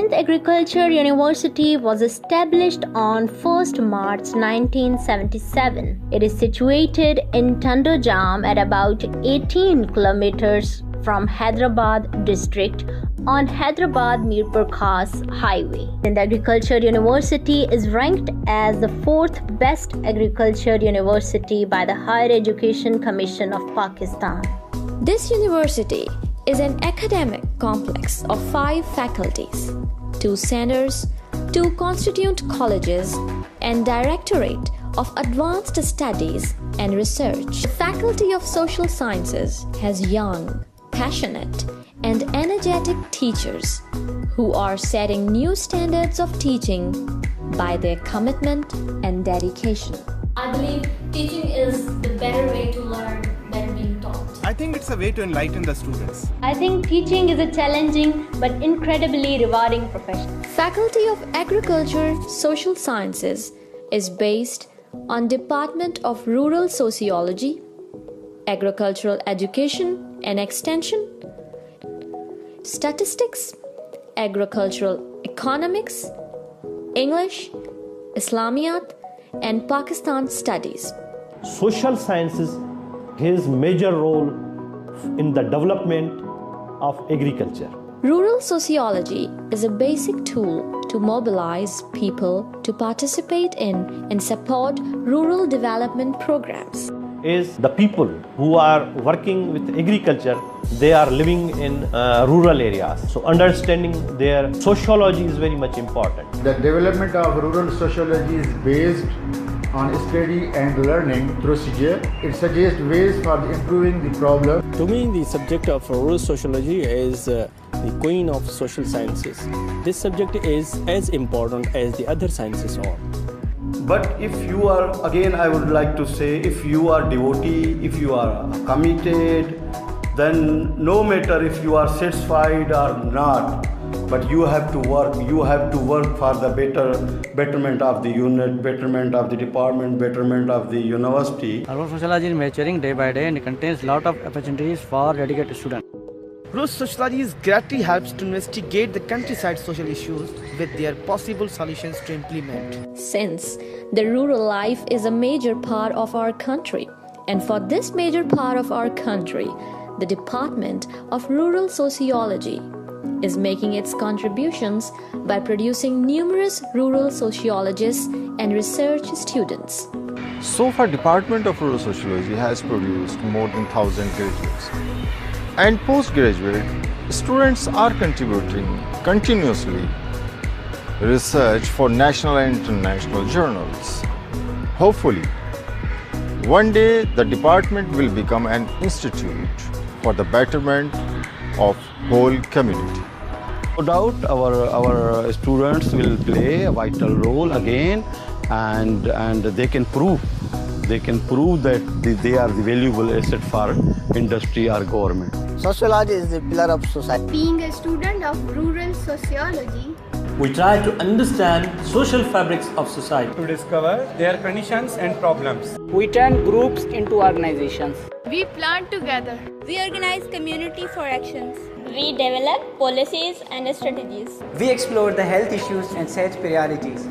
Sindh Agriculture University was established on 1st March 1977. It is situated in Tandojam at about 18 kilometers from Hyderabad district on Hyderabad-Mirpur Khas Highway. Sindh Agriculture University is ranked as the 4th best agriculture university by the Higher Education Commission of Pakistan. This university is an academic complex of 5 faculties, 2 centers, 2 constituent colleges, and Directorate of Advanced Studies and Research. The Faculty of Social Sciences has young, passionate, and energetic teachers who are setting new standards of teaching by their commitment and dedication. I believe teaching is the better way to learn than being taught. I think it's a way to enlighten the students. I think teaching is a challenging but incredibly rewarding profession. Faculty of Agriculture Social Sciences is based on Department of Rural Sociology, Agricultural Education and Extension, Statistics, Agricultural Economics, English, Islamiyat, and Pakistan Studies. Social sciences plays major role in the development of agriculture. Rural sociology is a basic tool to mobilize people to participate in and support rural development programs. Is the people who are working with agriculture, they are living in rural areas. So understanding their sociology is very much important. The development of rural sociology is based on study and learning procedure. It suggests ways for improving the problem. To me, the subject of rural sociology is the queen of social sciences. This subject is as important as the other sciences are. But if you are, again I would like to say, if you are devotee, if you are committed, then no matter if you are satisfied or not, but you have to work for the betterment of the unit, betterment of the department, betterment of the university. Rural sociology is maturing day by day and contains a lot of opportunities for dedicated students. Rural sociology greatly helps to investigate the countryside social issues with their possible solutions to implement. Since the rural life is a major part of our country, and for this major part of our country, the Department of Rural Sociology is making its contributions by producing numerous rural sociologists and research students. So far, Department of Rural Sociology has produced more than 1,000 graduates. And postgraduate students are contributing continuously research for national and international journals. Hopefully, one day the department will become an institute for the betterment of whole community. No doubt our students will play a vital role again, and they can prove that they are the valuable asset for industry or government. Sociology is the pillar of society. Being a student of rural sociology, we try to understand social fabrics of society, to discover their conditions and problems. We turn groups into organizations. We plan together. We organize community for actions. We develop policies and strategies. We explore the health issues and set priorities.